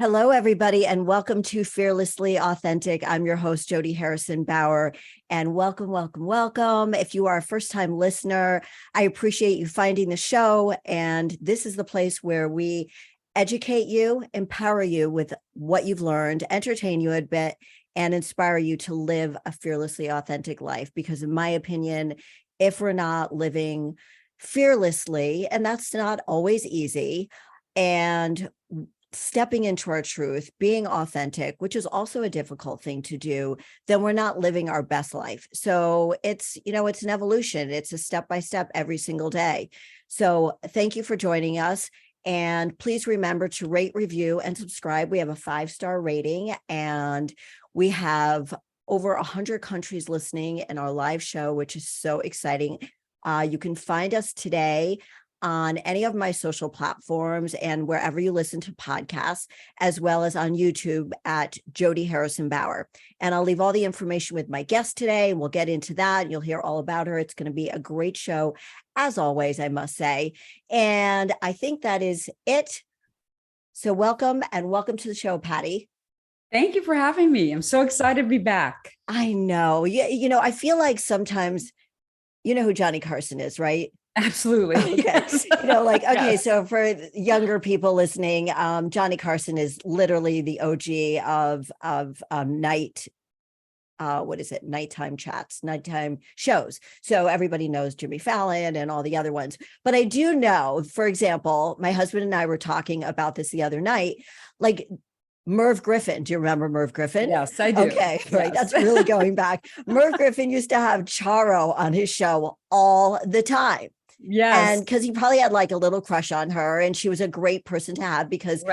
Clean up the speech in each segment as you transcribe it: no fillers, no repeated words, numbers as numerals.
Hello, everybody, and welcome to Fearlessly Authentic. I'm your host, Jody Harrison Bauer, and welcome, welcome, welcome. If you are a first-time listener, I appreciate you finding the show, and this is the place where we educate you, empower you with what you've learned, entertain you a bit, and inspire you to live a fearlessly authentic life. Because in my opinion, if we're not living fearlessly, and that's not always easy, and stepping into our truth, being authentic, which is also a difficult thing to do, then we're not living our best life. So it's an evolution. It's a step by step every single day. So thank you for joining us. And please remember to rate, review, and subscribe. We have a 5-star rating, and we have over 100 countries listening in our live show, which is so exciting. You can find us today on any of my social platforms and wherever you listen to podcasts, as well as on YouTube at Jody Harrison Bauer. And I'll leave all the information with my guest today. We'll get into that. You'll hear all about her. It's going to be a great show, as always, I must say. And I think that is it. So welcome to the show, Pattie. Thank you for having me. I'm so excited to be back. I know. I feel like sometimes, you know who Johnny Carson is, right? Absolutely. Okay. Yes. Yes. So for younger people listening, Johnny Carson is literally the OG of nighttime chats, nighttime shows. So everybody knows Jimmy Fallon and all the other ones. But I do know, for example, my husband and I were talking about this the other night, like Merv Griffin. Do you remember Merv Griffin? Yes, I do. Okay, yes. Right. That's really going back. Merv Griffin used to have Charo on his show all the time. Yes. And because he probably had like a little crush on her, and she was a great person to have because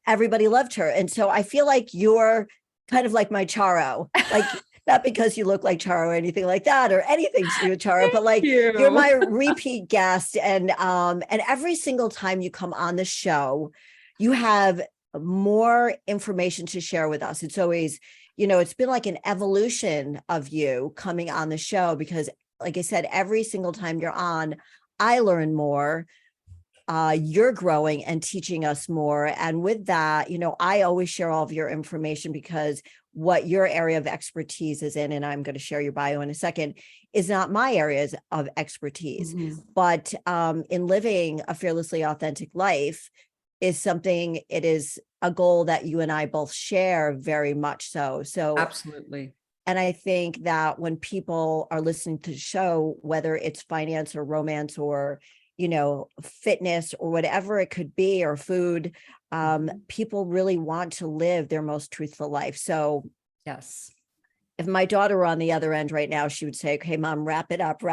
everybody loved her. And so I feel like you're kind of like my Charo, like not because you look like Charo or anything like that, or anything to do with Charo, but like you're my repeat guest. And every single time you come on the show, you have more information to share with us. It's always, it's been like an evolution of you coming on the show because, like I said, every single time you're on, I learn more. You're growing and teaching us more. And with that, I always share all of your information because what your area of expertise is in, and I'm going to share your bio in a second, is not my areas of expertise. Mm-hmm. But in living a fearlessly authentic life is something, it is a goal that you and I both share very much so. So absolutely. And I think that when people are listening to the show, whether it's finance or romance or, fitness or whatever it could be, or food, people really want to live their most truthful life. So yes, if my daughter were on the other end right now, she would say, okay, Mom, wrap it up.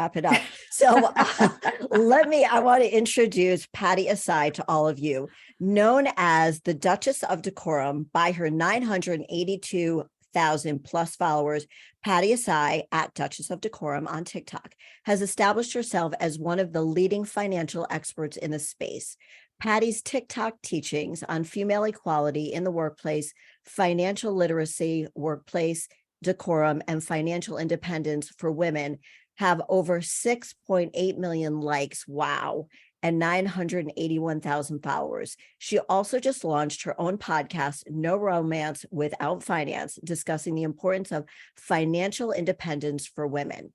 So I want to introduce Pattie Ehsaei to all of you, known as the Duchess of Decorum by her 982,000 plus followers. Pattie Ehsaei at Duchess of Decorum on TikTok has established herself as one of the leading financial experts in the space. Pattie's TikTok teachings on female equality in the workplace, financial literacy, workplace decorum, and financial independence for women have over 6.8 million likes. Wow. And 981,000 followers. She also just launched her own podcast, No Romance Without Finance, discussing the importance of financial independence for women.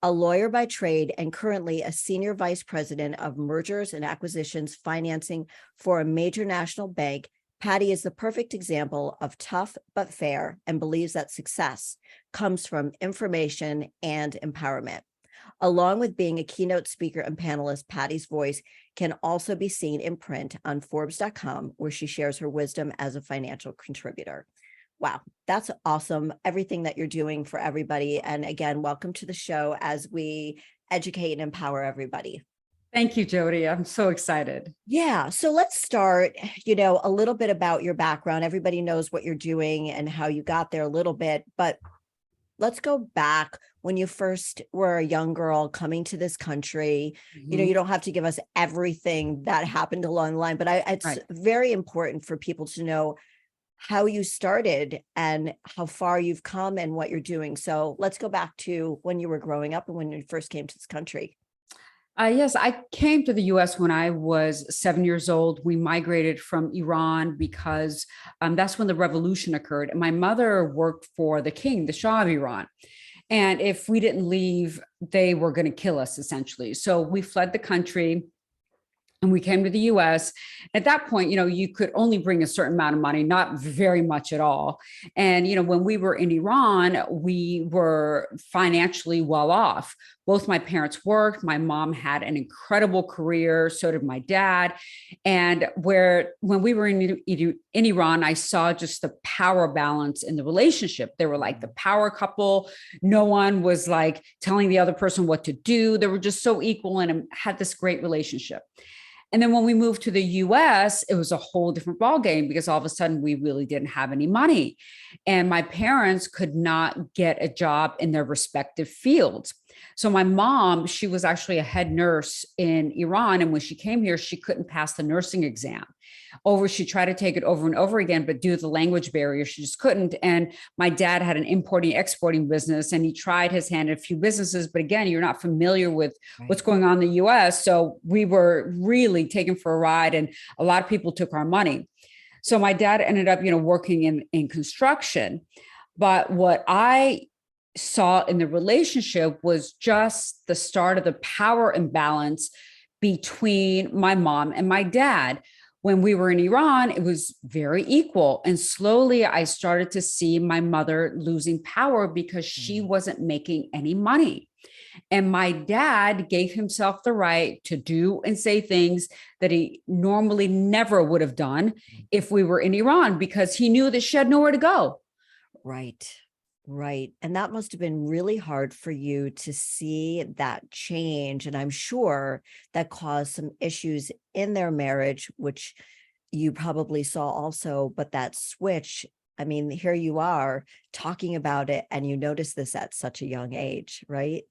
A lawyer by trade and currently a senior vice president of mergers and acquisitions financing for a major national bank, Pattie is the perfect example of tough but fair and believes that success comes from information and empowerment. Along with being a keynote speaker and panelist, Pattie's voice can also be seen in print on Forbes.com, where she shares her wisdom as a financial contributor. Wow, that's awesome. Everything that you're doing for everybody. And again, welcome to the show as we educate and empower everybody. Thank you, Jody. I'm so excited. Yeah. So let's start, a little bit about your background. Everybody knows what you're doing and how you got there a little bit, but let's go back when you first were a young girl coming to this country. Mm-hmm. You don't have to give us everything that happened along the line, but it's very important for people to know how you started and how far you've come and what you're doing. So let's go back to when you were growing up and when you first came to this country. Yes, I came to the US when I was 7 years old. We migrated from Iran because that's when the revolution occurred. And my mother worked for the king, the Shah of Iran. And if we didn't leave, they were going to kill us essentially. So we fled the country and we came to the US. At that point, you could only bring a certain amount of money, not very much at all. And, when we were in Iran, we were financially well off. Both my parents worked. My mom had an incredible career. So did my dad. And when we were in Iran, I saw just the power balance in the relationship. They were like the power couple. No one was like telling the other person what to do. They were just so equal and had this great relationship. And then when we moved to the US, it was a whole different ballgame because all of a sudden we really didn't have any money. And my parents could not get a job in their respective fields. So my mom, she was actually a head nurse in Iran. And when she came here, she couldn't pass the nursing exam. She tried to take it over and over again, but due to the language barrier, she just couldn't. And my dad had an importing exporting business and he tried his hand at a few businesses. But again, you're not familiar with what's going on in the US. So we were really taken for a ride and a lot of people took our money. So my dad ended up, working in construction. But what I saw in the relationship was just the start of the power imbalance between my mom and my dad. When we were in Iran, it was very equal. And slowly I started to see my mother losing power because she wasn't making any money. And my dad gave himself the right to do and say things that he normally never would have done if we were in Iran because he knew that she had nowhere to go. Right. Right. And that must have been really hard for you to see that change. And I'm sure that caused some issues in their marriage, which you probably saw also. But that switch, I mean, here you are talking about it and you notice this at such a young age, right?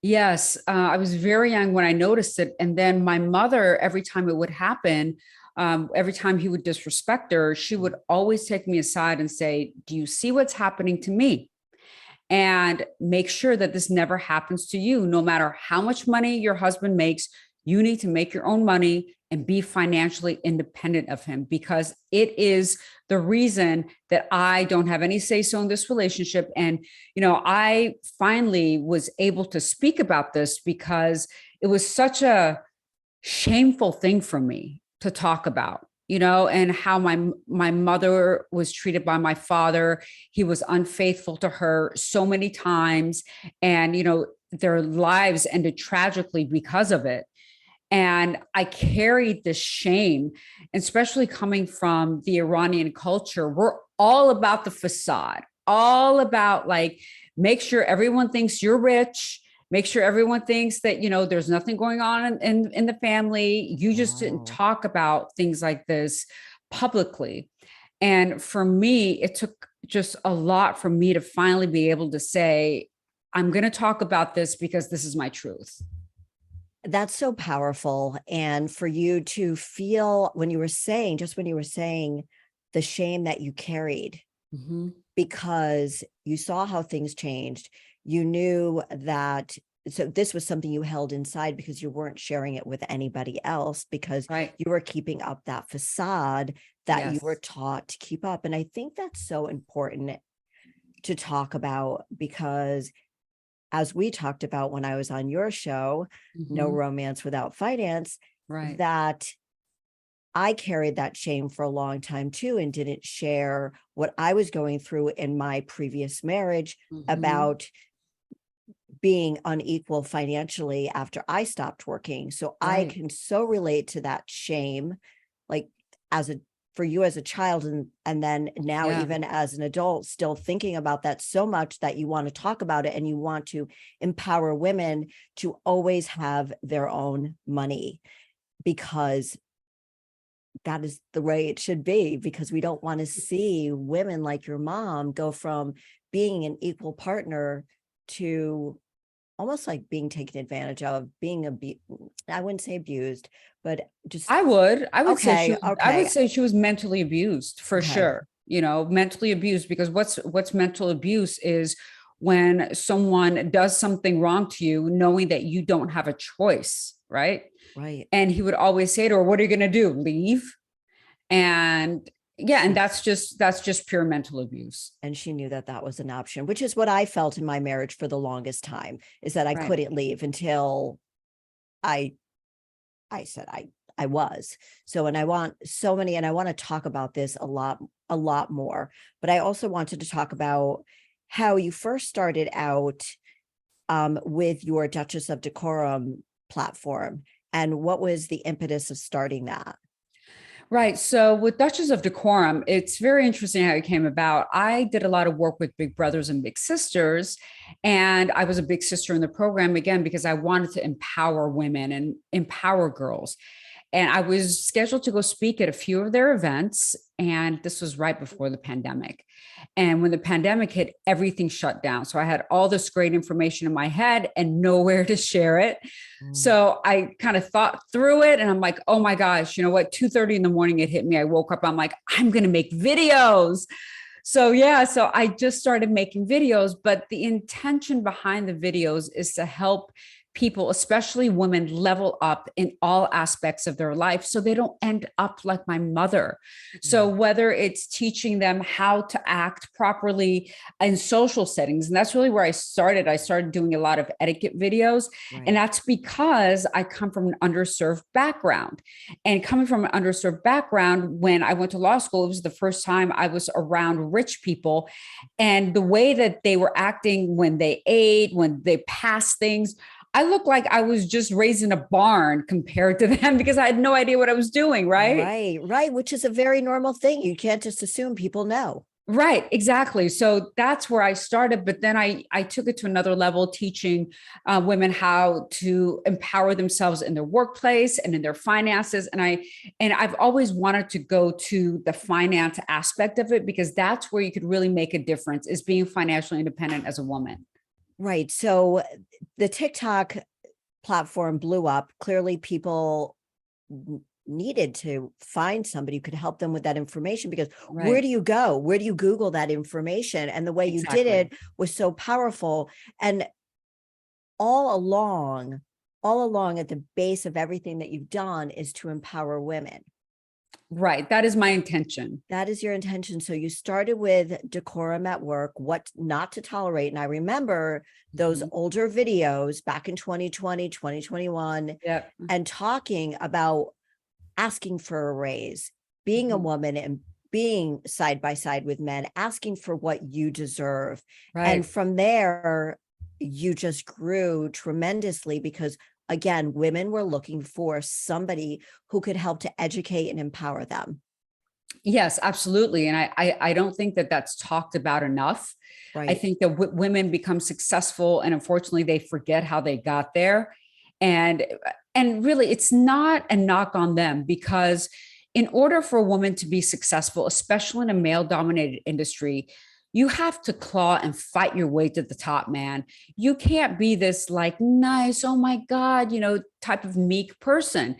Yes, I was very young when I noticed it. And then my mother, every time it would happen, every time he would disrespect her, she would always take me aside and say, "Do you see what's happening to me? And make sure that this never happens to you. No matter how much money your husband makes, you need to make your own money and be financially independent of him because it is the reason that I don't have any say so in this relationship." And, I finally was able to speak about this because it was such a shameful thing for me to talk about, and how my mother was treated by my father. He was unfaithful to her so many times, and their lives ended tragically because of it. And I carried this shame, especially coming from the Iranian culture. We're all about the facade, all about like, make sure everyone thinks you're rich, make sure everyone thinks that, there's nothing going on in the family. You just didn't talk about things like this publicly. And for me, it took just a lot for me to finally be able to say, I'm going to talk about this because this is my truth. That's so powerful. And for you to feel when you were saying the shame that you carried because you saw how things changed, you knew that. So this was something you held inside because you weren't sharing it with anybody else because you were keeping up that facade that you were taught to keep up. And I think that's so important to talk about because as we talked about when I was on your show, No Romance Without Finance, that I carried that shame for a long time too and didn't share what I was going through in my previous marriage about being unequal financially after I stopped working. So I can so relate to that shame, like for you as a child and then now even as an adult, still thinking about that so much that you want to talk about it and you want to empower women to always have their own money because that is the way it should be, because we don't want to see women like your mom go from being an equal partner to almost like being taken advantage of, being I wouldn't say abused, but just I would okay, I would say she was mentally abused for sure. Mentally abused, because what's mental abuse is when someone does something wrong to you, knowing that you don't have a choice, right? Right. And he would always say to her, what are you going to do? Leave? And yeah, and that's just pure mental abuse. And she knew that that was an option, which is what I felt in my marriage for the longest time, is that I Right. couldn't leave until I I said I was. So, and I want so many, and I want to talk about this a lot more, but I also wanted to talk about how you first started out with your Duchess of Decorum platform, and what was the impetus of starting that? Right. So with Duchess of Decorum, it's very interesting how it came about. I did a lot of work with big brothers and big sisters, and I was a big sister in the program again because I wanted to empower women and empower girls. And I was scheduled to go speak at a few of their events. And this was right before the pandemic. And when the pandemic hit, everything shut down. So I had all this great information in my head and nowhere to share it. Mm. So I kind of thought through it and I'm like, oh my gosh, you know what? 2:30 in the morning, it hit me. I woke up, I'm like, I'm going to make videos. So yeah, so I just started making videos, but the intention behind the videos is to help people, especially women, level up in all aspects of their life so they don't end up like my mother. So Mm. whether it's teaching them how to act properly in social settings, and that's really where I started doing a lot of etiquette videos. And Right. that's because I come from an underserved background. And coming from an underserved background, when I went to law school, it was the first time I was around rich people. And the way that they were acting when they ate, when they passed things, I looked like I was just raised in a barn compared to them because I had no idea what I was doing, right? Right, right, which is a very normal thing. You can't just assume people know. Right, exactly. So that's where I started. But then I took it to another level, teaching women how to empower themselves in their workplace and in their finances. And I've always wanted to go to the finance aspect of it because that's where you could really make a difference, is being financially independent as a woman. Right. So the TikTok platform blew up. Clearly, people needed to find somebody who could help them with that information, because where Right. do you go? Where do you Google that information? And the way you did Exactly. it was so powerful. And all along, all along at the base of everything that you've done is to empower women. Right. That is my intention. That is your intention. So you started with decorum at work, what not to tolerate. And I remember those Mhm. older videos back in 2020, 2021, Yep. and talking about asking for a raise, being a Mhm. woman and being side by side with men, asking for what you deserve. And Right. from there, you just grew tremendously because, again, women were looking for somebody who could help to educate and empower them. Yes, absolutely. And I don't think that that's talked about enough. I Right. think that women become successful and unfortunately they forget how they got there. And and really it's not a knock on them because in order for a woman to be successful, especially in a male dominated industry, you have to claw and fight your way to the top, man. You can't be this like nice, oh my God, type of meek person.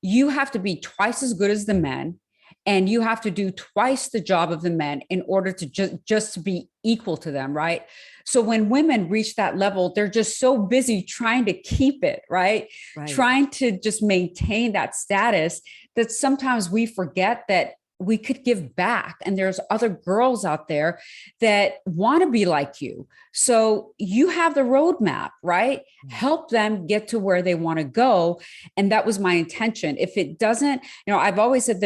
You have to be twice as good as the men and you have to do twice the job of the men in order to just to be equal to them, right? So when women reach that level, they're just so busy trying to keep it, right? Right. Trying to just maintain that status that sometimes we forget that we could give back and there's other girls out there that want to be like you. So you have the roadmap, right? Right. Help them get to where they want to go. And that was my intention. If it doesn't, I've always said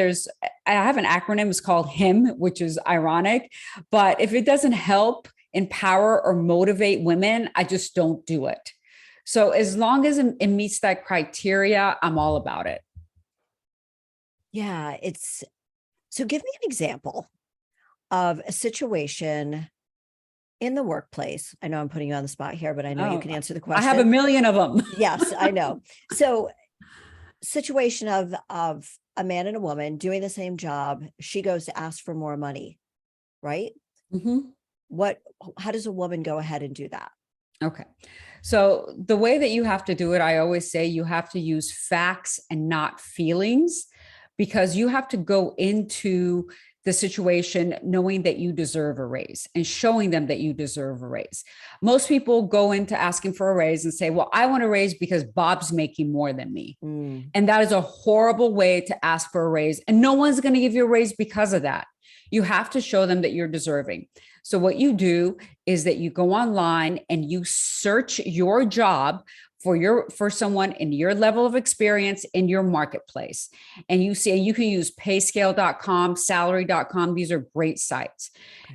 I have an acronym, it's called HIM, which is ironic, but if it doesn't help empower or motivate women, I just don't do it. So as long as it meets that criteria, I'm all about it. Yeah. So give me an example of a situation in the workplace. I know I'm putting you on the spot here, but I know you Oh, can answer the I have a question. million of them. Yes, I know. So situation of a man and a woman doing the same job. She goes to ask for more money, right? Mhm. What, how does a woman go ahead and do that? Okay. So the way that you have to do it, I always say you have to use facts and not feelings because you have to go into the situation knowing that you deserve a raise and showing them that you deserve a raise. Most people go into asking for a raise and say, well, I want a raise because Bob's making more than me. And that is a horrible way to ask for a raise. And no one's going to give you a raise because of that. You have to show them that you're deserving. So what you do is that you go online and you search your job for someone in your level of experience in your marketplace. And you see, you can use payscale.com, salary.com. These are great sites.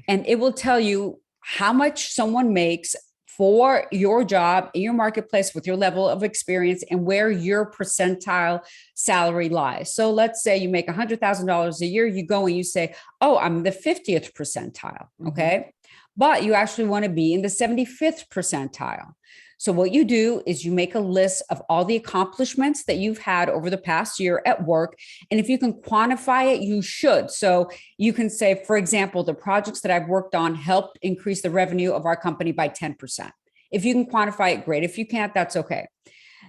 And it will tell you how much someone makes for your job in your marketplace with your level of experience and where your percentile salary lies. So let's say you make $100,000 a year, you go and you say, oh, I'm the 50th percentile. Okay. But you actually want to be in the 75th percentile. So what you do is you make a list of all the accomplishments that you've had over the past year at work. And if you can quantify it, you should. So you can say, for example, the projects that I've worked on helped increase the revenue of our company by 10%. If you can quantify it, great. If you can't, that's okay.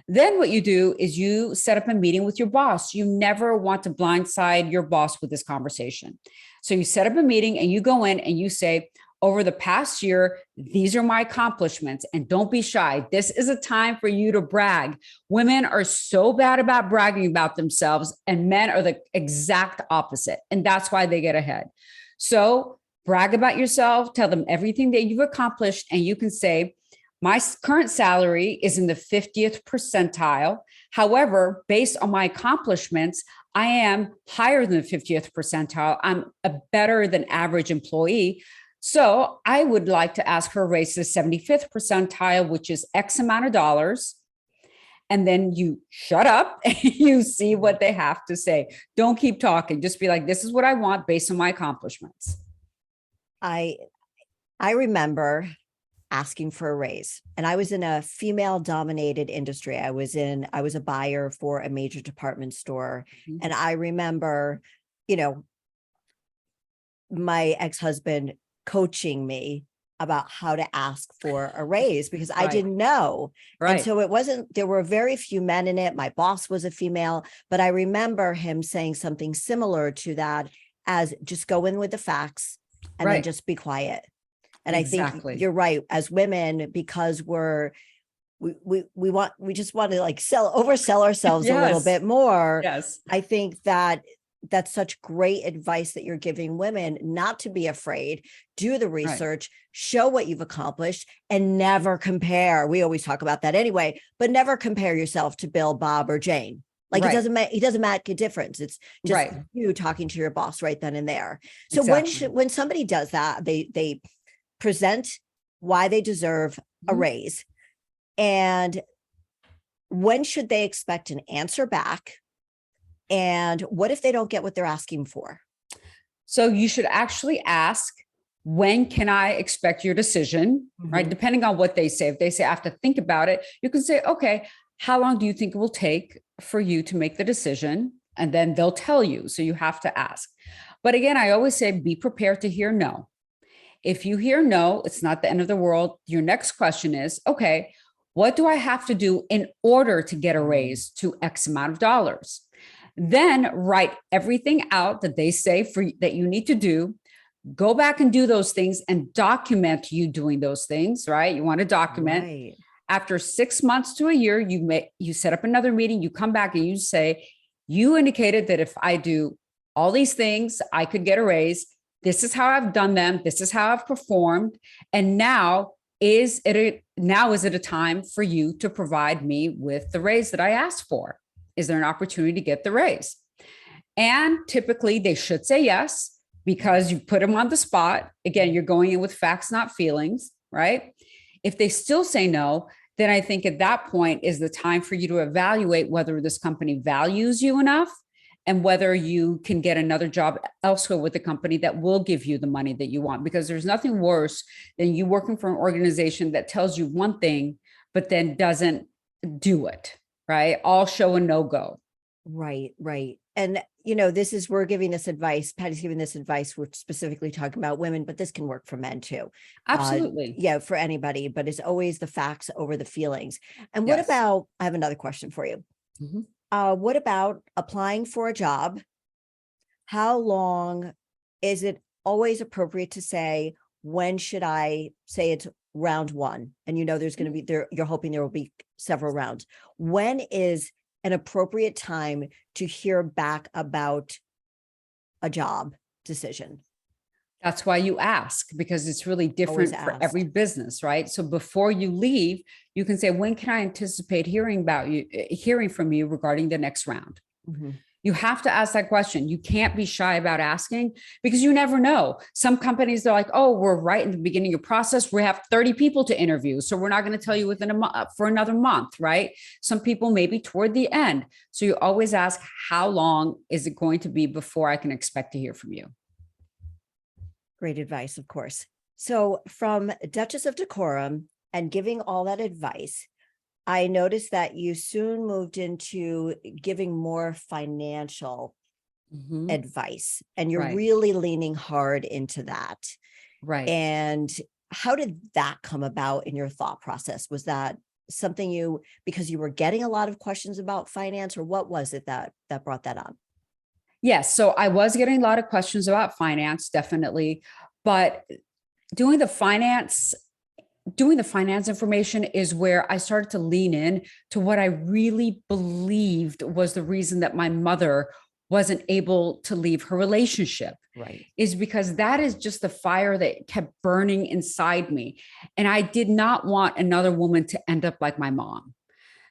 Then what you do is you set up a meeting with your boss. You never want to blindside your boss with this conversation. So you set up a meeting and you go in and you say, over the past year, these are my accomplishments, and don't be shy. This is a time for you to brag. Women are so bad about bragging about themselves, and men are the exact opposite. And that's why they get ahead. So brag about yourself, tell them everything that you've accomplished. And you can say, my current salary is in the 50th percentile. However, based on my accomplishments, I am higher than the 50th percentile. I'm a better than average employee. So I would like to ask for a raise to the 75th percentile, which is X amount of dollars. And then you shut up and you see what they have to say. Don't keep talking. Just be like, this is what I want based on my accomplishments. I remember asking for a raise, and I was in a female dominated industry. I was a buyer for a major department store. And I remember, my ex-husband coaching me about how to ask for a raise because I didn't know. And so there were very few men in it. My boss was a female, but I remember him saying something similar to that as just go in with the facts and then just be quiet. And I think you're right. As women, because we just want to like oversell ourselves a little bit more. Yes. I think that's such great advice that you're giving women not to be afraid, do the research, show what you've accomplished, and never compare. We always talk about that anyway, but never compare yourself to Bill, Bob, or Jane. Like it doesn't make a difference. It's just you talking to your boss right then and there. So when somebody does that, they present why they deserve a raise. And when should they expect an answer back? And what if they don't get what they're asking for? So you should actually ask, when can I expect your decision, right? Depending on what they say. If they say, I have to think about it, you can say, okay, how long do you think it will take for you to make the decision? And then they'll tell you. So you have to ask. But again, I always say, be prepared to hear no. If you hear no, it's not the end of the world. Your next question is, okay, what do I have to do in order to get a raise to X amount of dollars? Then write everything out that they say that you need to do. Go back and do those things and document you doing those things, right? You want to document. Right. After 6 months to a year, you set up another meeting, you come back and you say, you indicated that if I do all these things, I could get a raise. This is how I've done them. This is how I've performed. And now is it a time for you to provide me with the raise that I asked for? Is there an opportunity to get the raise? And typically they should say yes, because you put them on the spot. Again, you're going in with facts, not feelings, right? If they still say no, then I think at that point is the time for you to evaluate whether this company values you enough and whether you can get another job elsewhere with the company that will give you the money that you want. Because there's nothing worse than you working for an organization that tells you one thing, but then doesn't do it. Right? All show and no go. Right. And, we're giving this advice. Pattie's giving this advice. We're specifically talking about women, but this can work for men too. Absolutely. For anybody, but it's always the facts over the feelings. And what about, I have another question for you. What about applying for a job? How long is it always appropriate to say, when should I say it's round one? And there's going to be there, you're hoping there will be several rounds. When is an appropriate time to hear back about a job decision? That's why you ask, because it's really different for every business, right? So before you leave, you can say, when can I anticipate hearing from you regarding the next round? Mm-hmm. You have to ask that question. You can't be shy about asking, because you never know. Some companies, they're like, oh, we're right in the beginning of process. We have 30 people to interview, so we're not going to tell you within a month for another month, right? Some people maybe toward the end. So you always ask, how long is it going to be before I can expect to hear from you? Great advice, of course. So from Duchess of Decorum and giving all that advice, I noticed that you soon moved into giving more financial advice, and you're really leaning hard into that. Right. And how did that come about in your thought process? Was that something because you were getting a lot of questions about finance, or what was it that brought that on? Yes. So I was getting a lot of questions about finance, definitely, but doing the finance information is where I started to lean in to what I really believed was the reason that my mother wasn't able to leave her relationship. Right. Is because that is just the fire that kept burning inside me. And I did not want another woman to end up like my mom.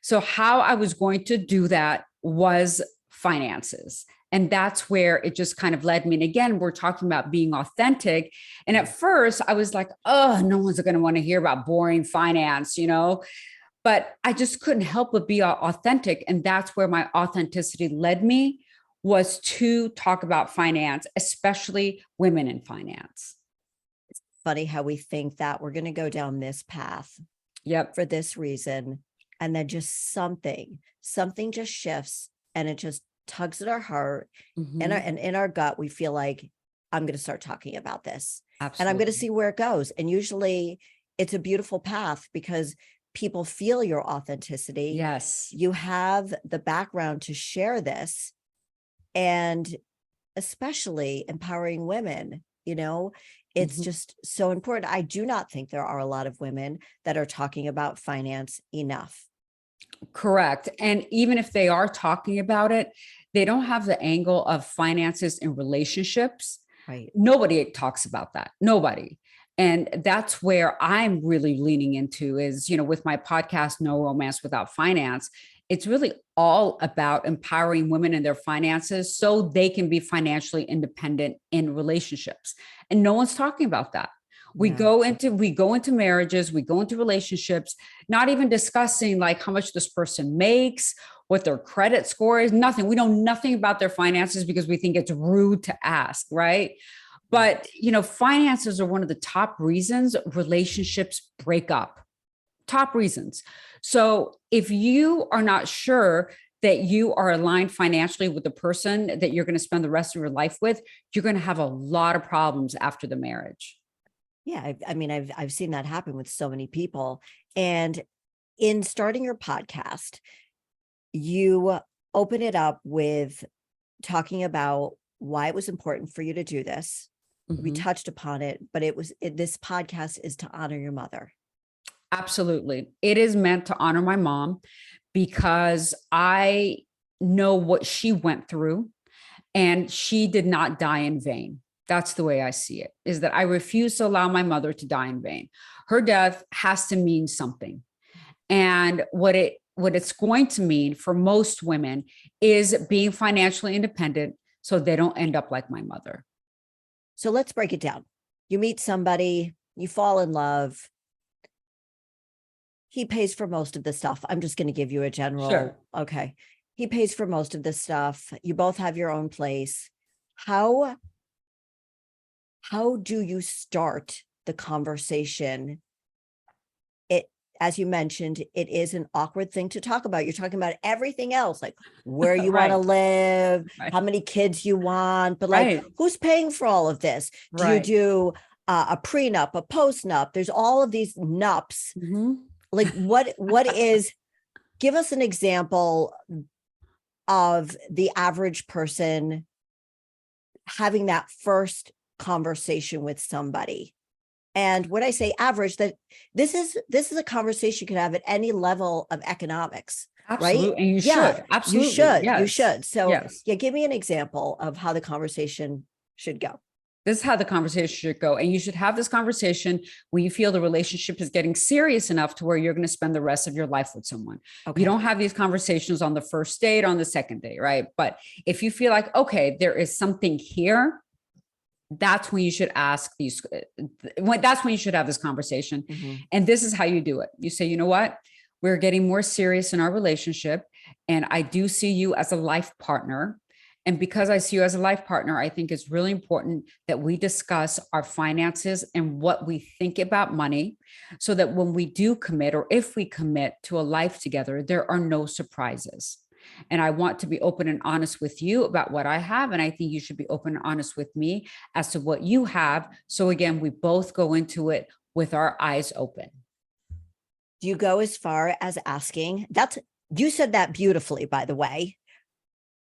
So how I was going to do that was finances. And that's where it just kind of led me. And again, we're talking about being authentic. And at first I was like, oh, no one's going to want to hear about boring finance, but I just couldn't help but be authentic. And that's where my authenticity led me, was to talk about finance, especially women in finance. It's funny how we think that we're going to go down this path. Yep. For this reason. And then just something just shifts, and it just tugs at our heart, and in our gut, we feel like, I'm going to start talking about this. Absolutely. And I'm going to see where it goes. And usually it's a beautiful path, because people feel your authenticity. Yes. You have the background to share this, and especially empowering women, it's just so important. I do not think there are a lot of women that are talking about finance enough. Correct. And even if they are talking about it, they don't have the angle of finances in relationships. Right. Nobody talks about that. Nobody. And that's where I'm really leaning into is, with my podcast, No Romance Without Finance, it's really all about empowering women in their finances so they can be financially independent in relationships. And no one's talking about that. We go into marriages, we go into relationships, not even discussing like how much this person makes, what their credit score is, nothing. We know nothing about their finances because we think it's rude to ask, right? But, finances are one of the top reasons relationships break up. Top reasons. So if you are not sure that you are aligned financially with the person that you're going to spend the rest of your life with, you're going to have a lot of problems after the marriage. Yeah. I've seen that happen with so many people. And in starting your podcast, you open it up with talking about why it was important for you to do this. We touched upon it, but this podcast is to honor your mother. Absolutely. It is meant to honor my mom, because I know what she went through, and she did not die in vain. That's the way I see it, is that I refuse to allow my mother to die in vain. Her death has to mean something. And what it's going to mean for most women is being financially independent so they don't end up like my mother. So let's break it down. You meet somebody, you fall in love. He pays for most of the stuff. I'm just going to give you a general. Sure. Okay. He pays for most of the stuff. You both have your own place. How do you start the conversation? As you mentioned, it is an awkward thing to talk about. You're talking about everything else, like where you want to live, how many kids you want, but like, who's paying for all of this? Do you do a prenup, a post-nup? There's all of these nups. Like what is, give us an example of the average person having that first conversation with somebody. And when I say average, that this is a conversation you can have at any level of economics, Absolutely. right? And you Yeah, should. Absolutely. you Yes. should. So Yes. yeah, give me an example of how the conversation should go. This is how the conversation should go. And you should have this conversation when you feel the relationship is getting serious enough to where you're going to spend the rest of your life with someone. Okay. You don't have these conversations on the first date, on the second date, right? But if you feel like, okay, there is something here, that's when you should ask these, that's when you should have this conversation. And this is how you do it. You say, you know what? We're getting more serious in our relationship. And I do see you as a life partner. And because I see you as a life partner, I think it's really important that we discuss our finances and what we think about money so that when we do commit, or if we commit to a life together, there are no surprises. And I want to be open and honest with you about what I have. And I think you should be open and honest with me as to what you have. So again, we both go into it with our eyes open. Do you go as far as asking? You said that beautifully, by the way,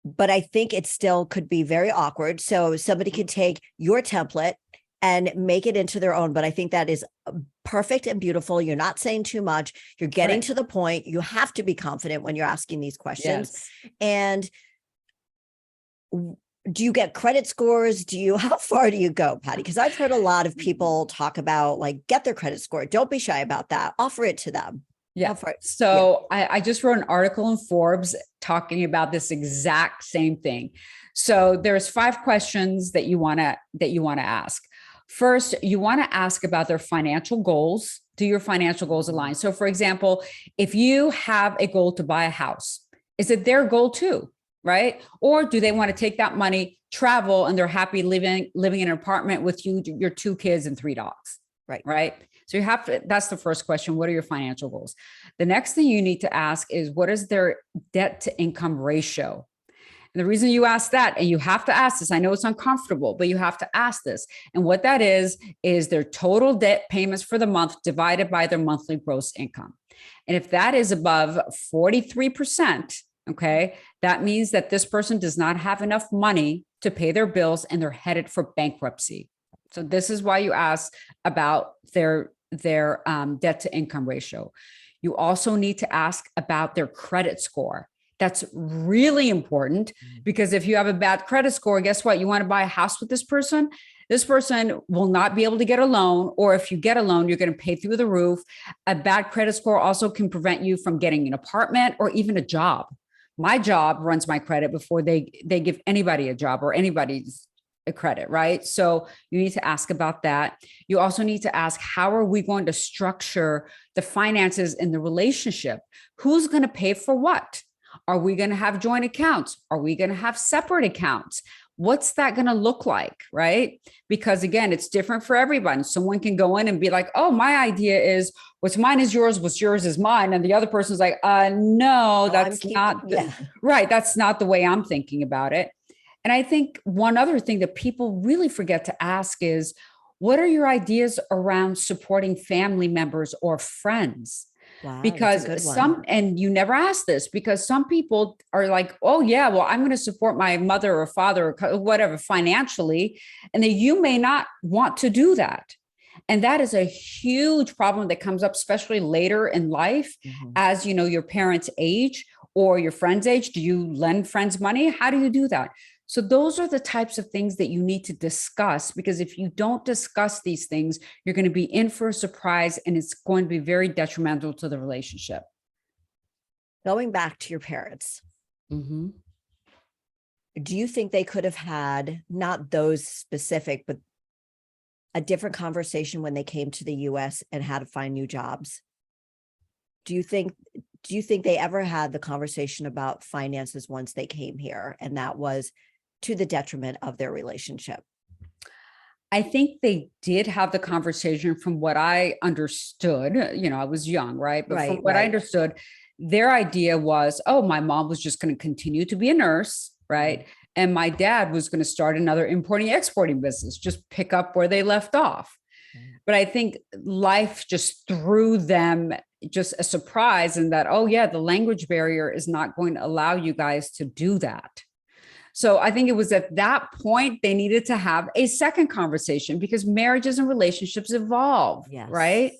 but I think it still could be very awkward. So somebody could take your template and make it into their own. But I think that is perfect and beautiful. You're not saying too much. You're getting to the point. You have to be confident when you're asking these questions. Yes. And do you get credit scores? How far do you go, Pattie? Because I've heard a lot of people talk about like, get their credit score. Don't be shy about that. Offer it to them. Yeah. So yeah. I just wrote an article in Forbes talking about this exact same thing. So there's 5 questions that you want to ask. First, you want to ask about their financial goals. Do your financial goals align? So for example, if you have a goal to buy a house, is it their goal too? Right? Or do they want to take that money, travel, and they're happy living in an apartment with you, your 2 kids and 3 dogs? Right. Right. So you have to, that's the first question. What are your financial goals? The next thing you need to ask is, what is their debt to income ratio? And the reason you ask that, and you have to ask this, I know it's uncomfortable, but you have to ask this. And what that is their total debt payments for the month divided by their monthly gross income. And if that is above 43%, okay, that means that this person does not have enough money to pay their bills and they're headed for bankruptcy. So this is why you ask about their debt to income ratio. You also need to ask about their credit score. That's really important because if you have a bad credit score, guess what? You want to buy a house with this person will not be able to get a loan, or if you get a loan, you're going to pay through the roof. A bad credit score also can prevent you from getting an apartment or even a job. My job runs my credit before they give anybody a job or anybody's a credit, right? So you need to ask about that. You also need to ask, how are we going to structure the finances in the relationship? Who's going to pay for what? Are we going to have joint accounts? Are we going to have separate accounts? What's that going to look like, right? Because again, it's different for everyone. Someone can go in and be like, oh, my idea is what's mine is yours, what's yours is mine. And the other person's like, no, that's not right. That's not the way I'm thinking about it. And I think one other thing that people really forget to ask is, what are your ideas around supporting family members or friends? Wow, because and you never ask this, because some people are like, oh yeah, well, I'm going to support my mother or father or whatever financially. And then you may not want to do that. And that is a huge problem that comes up, especially later in life, as you know, your parents' age or your friends' age. Do you lend friends money? How do you do that? So those are the types of things that you need to discuss, because if you don't discuss these things, you're going to be in for a surprise and it's going to be very detrimental to the relationship. Going back to your parents, do you think they could have had, not those specific, but a different conversation when they came to the US and how to find new jobs? Do you think they ever had the conversation about finances once they came here, and that was to the detriment of their relationship? I think they did have the conversation from what I understood. You know, I was young, right? But from what I understood, their idea was, oh, my mom was just going to continue to be a nurse, right? And my dad was going to start another importing exporting business, just pick up where they left off. But I think life just threw them just a surprise in that, oh yeah, the language barrier is not going to allow you guys to do that. So I think it was at that point they needed to have a second conversation, because marriages and relationships evolve, Yes. right?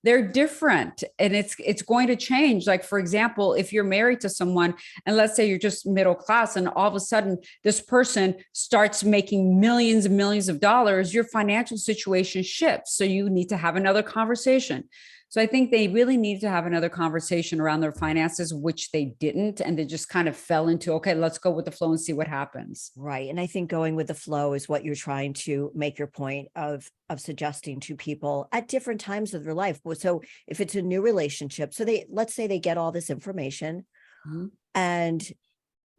They're different, and it's going to change. Like, for example, if you're married to someone and let's say you're just middle class, and all of a sudden this person starts making millions and millions of dollars, your financial situation shifts. So you need to have another conversation. So I think they really need to have another conversation around their finances, which they didn't. And they just kind of fell into, okay, let's go with the flow and see what happens. Right. And I think going with the flow is what you're trying to make your point of suggesting to people at different times of their life. So if it's a new relationship, so let's say they get all this information and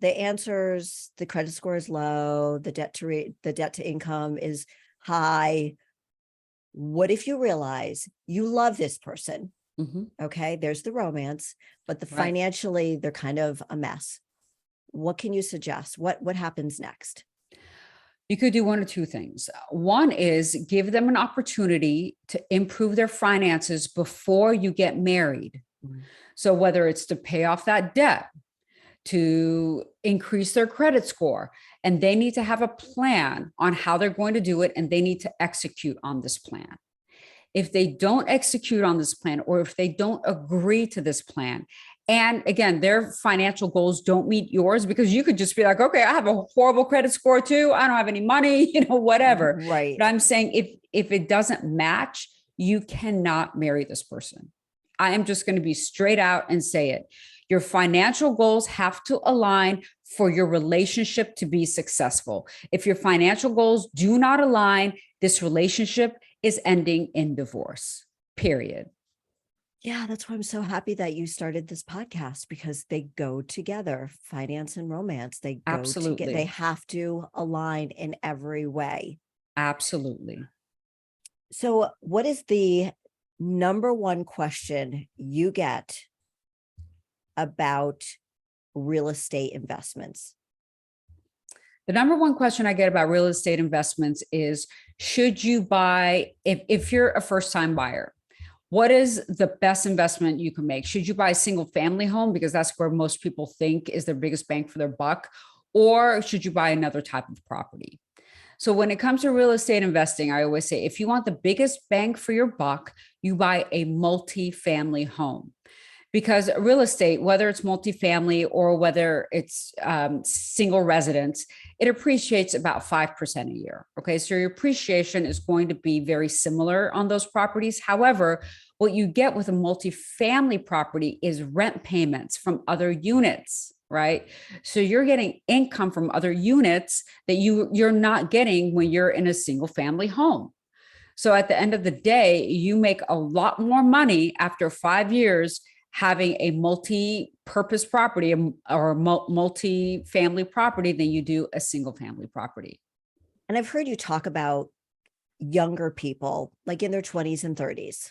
the answers, the credit score is low, the debt to income is high. What if you realize you love this person? Okay, there's the romance, but financially they're kind of a mess. What can you suggest? What happens next? You could do one or two things. One is give them an opportunity to improve their finances before you get married. So whether it's to pay off that debt, to increase their credit score, and they need to have a plan on how they're going to do it, and they need to execute on this plan. If they don't execute on this plan, or if they don't agree to this plan, and again, their financial goals don't meet yours, because you could just be like, okay, I have a horrible credit score too, I don't have any money, whatever. Right. But I'm saying if it doesn't match, you cannot marry this person. I am just going to be straight out and say it. Your financial goals have to align for your relationship to be successful. If your financial goals do not align, this relationship is ending in divorce, period. Yeah, that's why I'm so happy that you started this podcast, because they go together, finance and romance. They go Absolutely together. They have to align in every way. Absolutely. So what is the number one question you get about real estate investments? The number one question I get about real estate investments is, should you buy, if you're a first-time buyer, what is the best investment you can make? Should you buy a single family home, because that's where most people think is their biggest bang for their buck? Or should you buy another type of property? So when it comes to real estate investing, I always say, if you want the biggest bang for your buck, you buy a multi-family home. Because real estate, whether it's multifamily or whether it's single residence, it appreciates about 5% a year. Okay, so your appreciation is going to be very similar on those properties. However, what you get with a multifamily property is rent payments from other units, right? So you're getting income from other units that you're not getting when you're in a single family home. So at the end of the day, you make a lot more money after 5 years having a multi-purpose property or multi-family property than you do a single family property. And I've heard you talk about younger people, like in their 20s and 30s.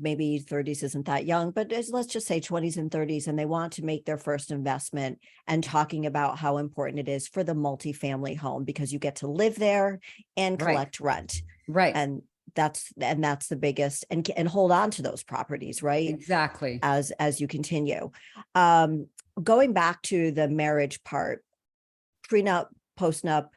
Maybe 30s isn't that young, but let's just say 20s and 30s, and they want to make their first investment, and talking about how important it is for the multifamily home, because you get to live there and collect rent. Right. And that's the biggest, and hold on to those properties, right? Exactly. As you continue. Going back to the marriage part, prenup, postnup,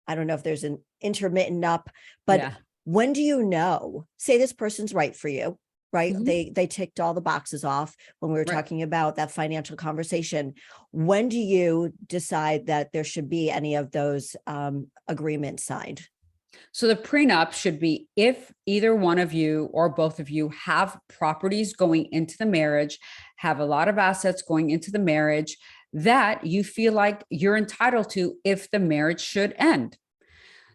I don't know if there's an intermittent up, but when do you know, say this person's right for you, right? They ticked all the boxes off when we were talking about that financial conversation. When do you decide that there should be any of those agreements signed? So the prenup should be if either one of you or both of you have properties going into the marriage, have a lot of assets going into the marriage that you feel like you're entitled to if the marriage should end.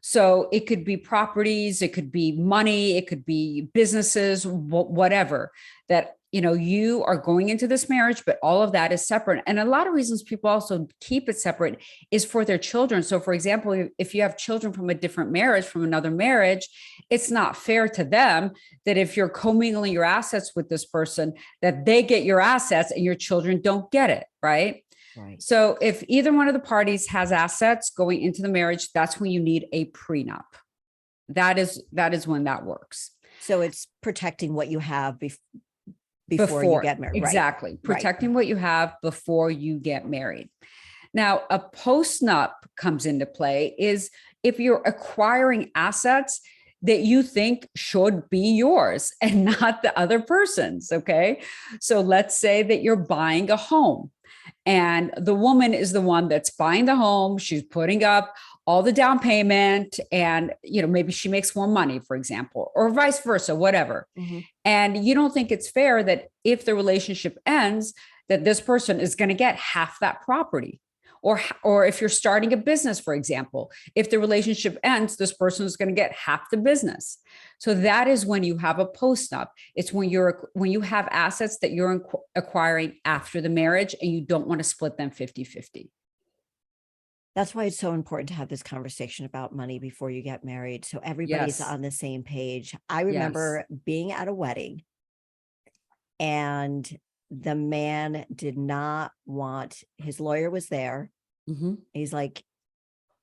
So it could be properties, it could be money, it could be businesses, whatever, that you are going into this marriage, but all of that is separate. And a lot of reasons people also keep it separate is for their children. So for example, if you have children from a different marriage, from another marriage, it's not fair to them that if you're commingling your assets with this person, that they get your assets and your children don't get it, right? Right. So if either one of the parties has assets going into the marriage, that's when you need a prenup. That is when that works. So it's protecting what you have before you get married. Exactly. Right. Protecting what you have before you get married. Now, a postnup comes into play is if you're acquiring assets that you think should be yours and not the other person's. Okay. So let's say that you're buying a home and the woman is the one that's buying the home. She's putting up all the down payment and, maybe she makes more money, for example, or vice versa, whatever. Mm-hmm. And you don't think it's fair that if the relationship ends, that this person is going to get half that property. Or if you're starting a business, for example, if the relationship ends, this person is going to get half the business. So that is when you have a postnup. It's when you have assets that you're acquiring after the marriage and you don't want to split them 50-50. That's why it's so important to have this conversation about money before you get married. So everybody's Yes. on the same page. I Yes. remember being at a wedding and the man did not want, his lawyer was there. Mm-hmm. He's like,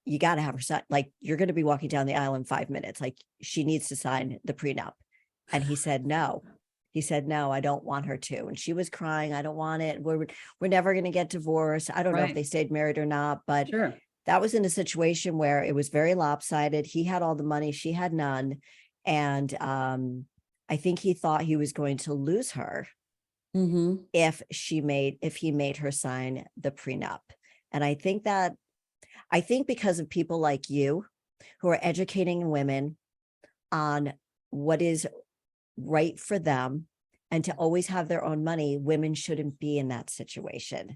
you got to have her sign. Like, you're going to be walking down the aisle in 5 minutes. Like, she needs to sign the prenup. And he said, no. He said, no, I don't want her to. And she was crying. I don't want it. We're never going to get divorced. I don't know if they stayed married or not, but Sure. That was in a situation where it was very lopsided. He had all the money. She had none. And I think he thought he was going to lose her Mm-hmm. if he made her sign the prenup. And I think because of people like you who are educating women on what is right for them and to always have their own money, women shouldn't be in that situation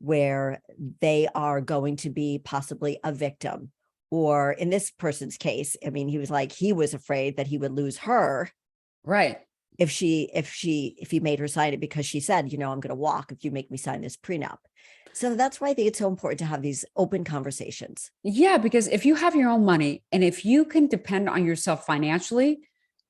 where they are going to be possibly a victim. Or in this person's case, I mean, he was afraid that he would lose her. Right. If he made her sign it because she said, I'm going to walk if you make me sign this prenup. So that's why I think it's so important to have these open conversations. Yeah, because if you have your own money and if you can depend on yourself financially,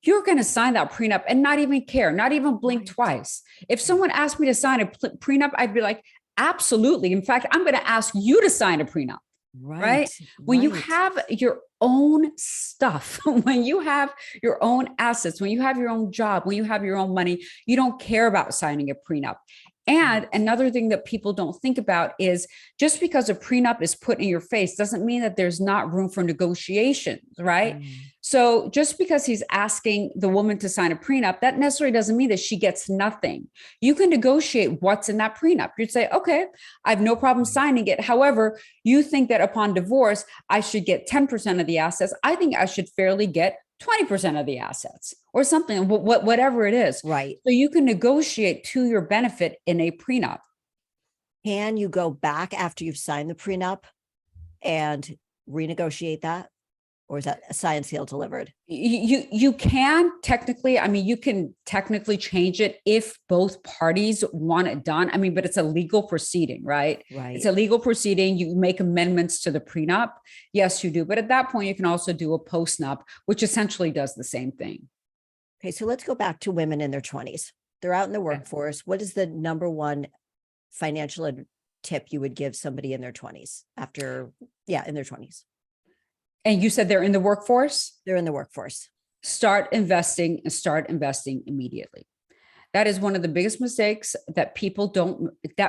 you're going to sign that prenup and not even care, not even blink Right. twice. If someone asked me to sign a prenup, I'd be like, absolutely. In fact, I'm going to ask you to sign a prenup. Right. When you have your own stuff, when you have your own assets, when you have your own job, when you have your own money, you don't care about signing a prenup. And another thing that people don't think about is just because a prenup is put in your face doesn't mean that there's not room for negotiations, right? So just because he's asking the woman to sign a prenup, that necessarily doesn't mean that she gets nothing. You can negotiate what's in that prenup. You'd say, okay, I have no problem signing it. However, you think that upon divorce, I should get 10% of the assets. I think I should fairly get 20% of the assets or something, whatever it is. Right. So you can negotiate to your benefit in a prenup. Can you go back after you've signed the prenup and renegotiate that? Or is that a signed, sealed, delivered? You can technically, you can technically change it if both parties want it done. But it's a legal proceeding, right? Right. It's a legal proceeding. You make amendments to the prenup. Yes, you do. But at that point, you can also do a postnup, which essentially does the same thing. Okay. So let's go back to women in their 20s. They're out in the workforce. What is the number one financial tip you would give somebody in their 20s in their 20s? And you said they're in the workforce? They're in the workforce. Start investing immediately. That is one of the biggest mistakes that people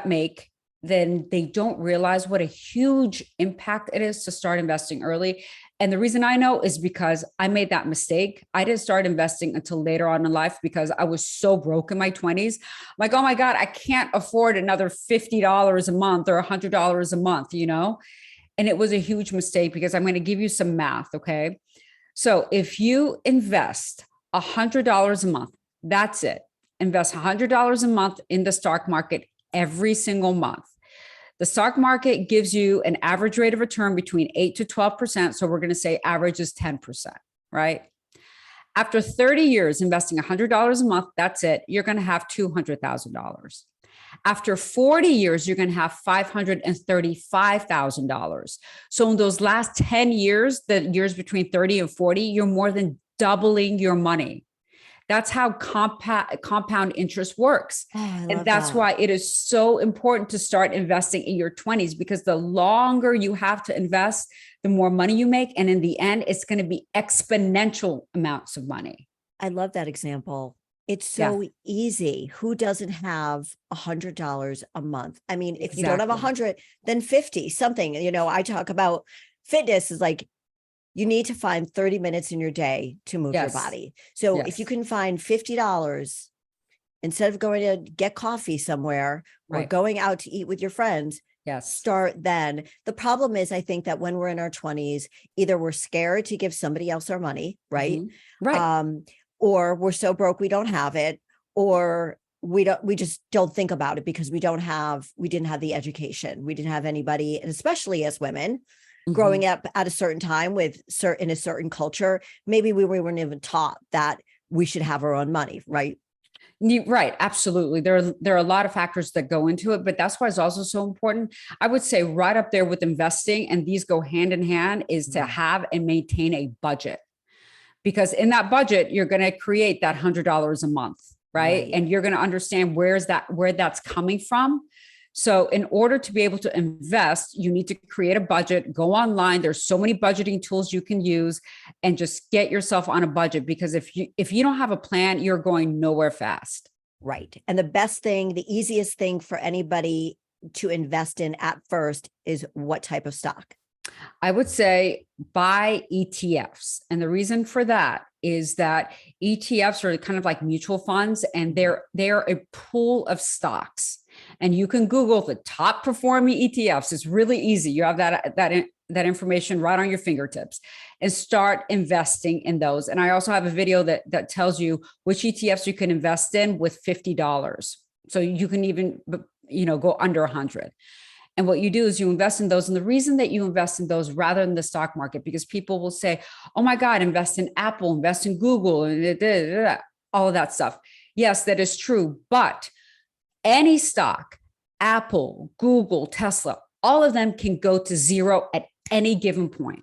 make. Then they don't realize what a huge impact it is to start investing early. And the reason I know is because I made that mistake. I didn't start investing until later on in life because I was so broke in my 20s. I'm like, oh my God, I can't afford another $50 a month or $100 a month, And it was a huge mistake because I'm going to give you some math. Okay. So if you invest $100 a month, that's it. Invest $100 a month in the stock market every single month. The stock market gives you an average rate of return between 8 to 12%. So we're going to say average is 10%, right? After 30 years investing $100 a month, that's it. You're going to have $200,000. After 40 years, you're going to have $535,000. So in those last 10 years, the years between 30 and 40, you're more than doubling your money. That's how compound interest works. And that's why it is so important to start investing in your 20s, because the longer you have to invest, the more money you make. And in the end, it's going to be exponential amounts of money. I love that example. It's Yeah, so easy. Who doesn't have $100 a month? I mean, if you don't have exactly. 100, then 50, something, I talk about fitness is like, you need to find 30 minutes in your day to move your Yes. body. So if you Yes. can find $50 instead of going to get coffee somewhere or Right. going out to eat with your friends, Yes. start then. The problem is, I think that when we're in our 20s, either we're scared to give somebody else our money, right? Mhm. Right. Um, or we're so broke we don't have it, or we just don't think about it because we didn't have the education. We didn't have anybody, and especially as women growing Mhm. up at a certain time with certain a certain culture, maybe we weren't even taught that we should have our own money, right? Right, absolutely. There are a lot of factors that go into it, but that's why it's also so important. I would say right up there with investing, and these go hand in hand, is to Mm. have and maintain a budget. Because in that budget, you're going to create that $100 a month, right? Right. And you're going to understand where that's coming from. So in order to be able to invest, you need to create a budget, go online. There's so many budgeting tools you can use, and just get yourself on a budget, because if you don't have a plan, you're going nowhere fast. Right. And the best thing, the easiest thing for anybody to invest in at first is what type of stock? I would say buy ETFs. And the reason for that is that ETFs are kind of like mutual funds, and they're a pool of stocks. And you can Google the top performing ETFs. It's really easy. You have that information right on your fingertips, and start investing in those. And I also have a video that tells you which ETFs you can invest in with $50. So you can even go under 100. And what you do is you invest in those. And the reason that you invest in those rather than the stock market, because people will say, oh my God, invest in Apple, invest in Google, and all of that stuff. Yes, that is true. But any stock, Apple, Google, Tesla, all of them can go to zero at any given point.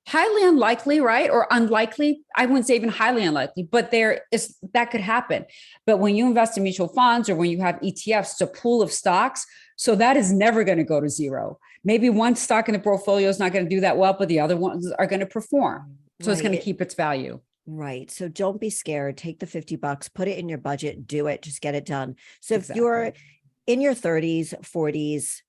Highly unlikely, right? Or unlikely. I wouldn't say even highly unlikely, but that could happen. But when you invest in mutual funds or when you have ETFs, it's a pool of stocks. So that is never going to go to zero. Maybe one stock in the portfolio is not going to do that well, but the other ones are going to perform. So it's going to Right. keep its value. Right. So don't be scared. Take the $50, put it in your budget, do it, just get it done. So if you're Exactly. in your 30s, 40s,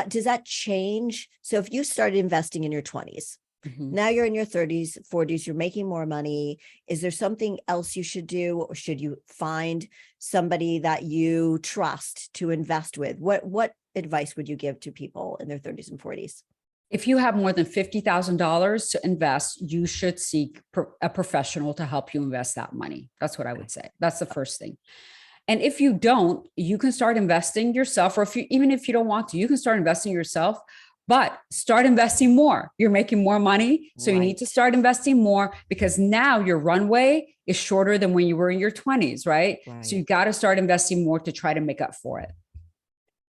does that change? So if you started investing in your 20s, Mhm. now you're in your 30s, 40s, you're making more money. Is there something else you should do, or should you find somebody that you trust to invest with? What advice would you give to people in their 30s and 40s? If you have more than $50,000 to invest, you should seek a professional to help you invest that money. That's what I Okay. would say. That's the first thing. And if you don't, you can start investing yourself, or even if you don't want to, you can start investing yourself, but start investing more. You're making more money. So you need to Right. start investing more, because now your runway is shorter than when you were in your 20s, right? So you Right. got to start investing more to try to make up for it.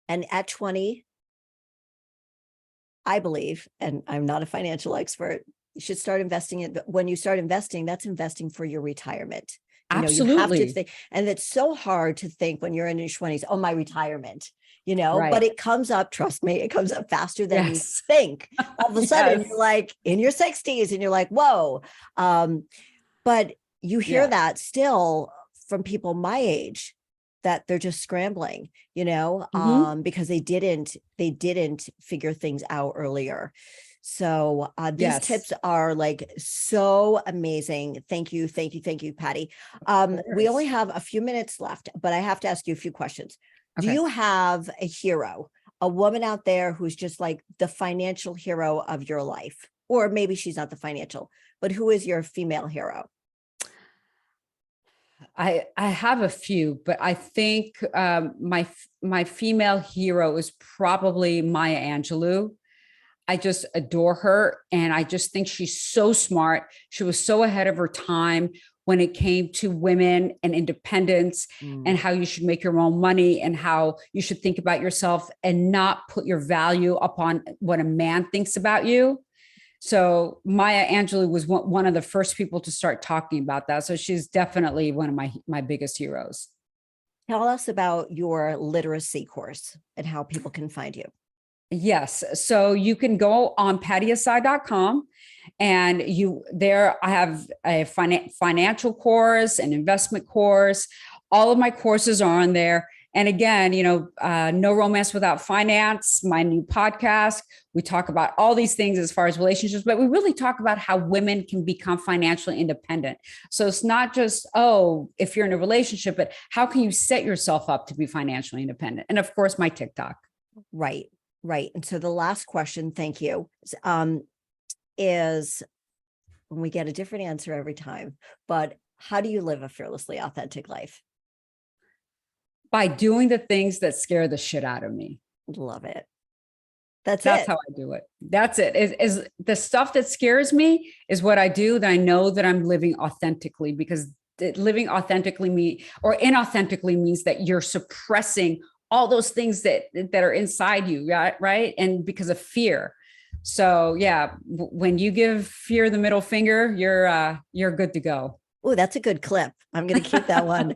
And at 20, I believe, and I'm not a financial expert, you should start investing in, but when you start investing, that's investing for your retirement. You have to Absolutely. think, and it's so hard to think when you're in your 20s, oh, my retirement, but Right. it comes up, trust me, it comes up faster than you Yes. think. All of a sudden, you're Yes. like in your 60s and you're like, whoa. Um, but you hear Yeah. that still from people my age, that they're just scrambling, Hmm. because they didn't figure things out earlier. So these Yes. tips are like so amazing. Thank you, thank you, thank you, Patty. Of We only course. have a few minutes left, but I have to ask you a few questions. Do Okay. you have a hero, a woman out there who's just like the financial hero of your life? Or maybe she's not the financial, but who is your female hero? I have a few, but I think my female hero is probably Maya Angelou. I just adore her, and I just think she's so smart. She was so ahead of her time when it came to women and independence, and Mm. how you should make your own money, and how you should think about yourself and not put your value upon what a man thinks about you. So Maya Angelou was one of the first people to start talking about that. So she's definitely one of my biggest heroes. Tell us about your literacy course and how people can find you. Yes. So you can go on pattiesci.com, and I have a financial course, an investment course. All of my courses are on there. And again, No Romance Without Finance, my new podcast. We talk about all these things as far as relationships, but we really talk about how women can become financially independent. So it's not just, oh, if you're in a relationship, but how can you set yourself up to be financially independent? And of course, my TikTok. Right. Right. And so the last question, thank you, is when we get a different answer every time, but how do you live a fearlessly authentic life? By doing the things that scare the shit out of me. Love it. That's That's it. how I do it. That's it. Is the stuff that scares me is what I do, that I know that I'm living authentically, because living authentically or inauthentically means that you're suppressing all those things that are inside you, right? And because of fear. So yeah, when you give fear the middle finger, you're good to go. Oh, that's a good clip. I'm going to keep that one.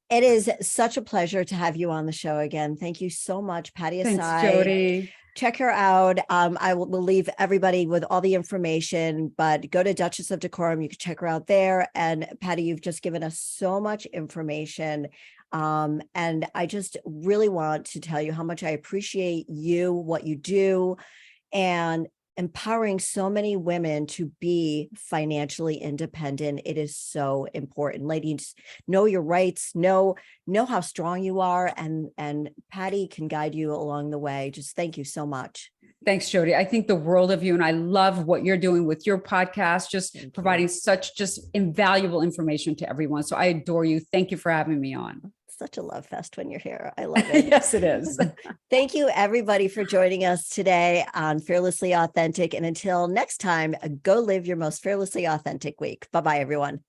It is such a pleasure to have you on the show again. Thank you so much, Pattie Thanks, Ehsaei. Jody. Check her out. I will leave everybody with all the information, but go to Duchess of Decorum. You can check her out there. And Pattie, you've just given us so much information. And I just really want to tell you how much I appreciate you, what you do, and empowering so many women to be financially independent. It is so important. Ladies, know your rights, know how strong you are, and Pattie can guide you along the way. Just thank you so much. Thanks, Jody. I think the world of you, and I love what you're doing with your podcast, just providing such just invaluable information to everyone. So I adore you. Thank you for having me on. Such a love fest when you're here. I love it. Yes, it is. Thank you, everybody, for joining us today on Fearlessly Authentic. And until next time, go live your most fearlessly authentic week. Bye-bye, everyone.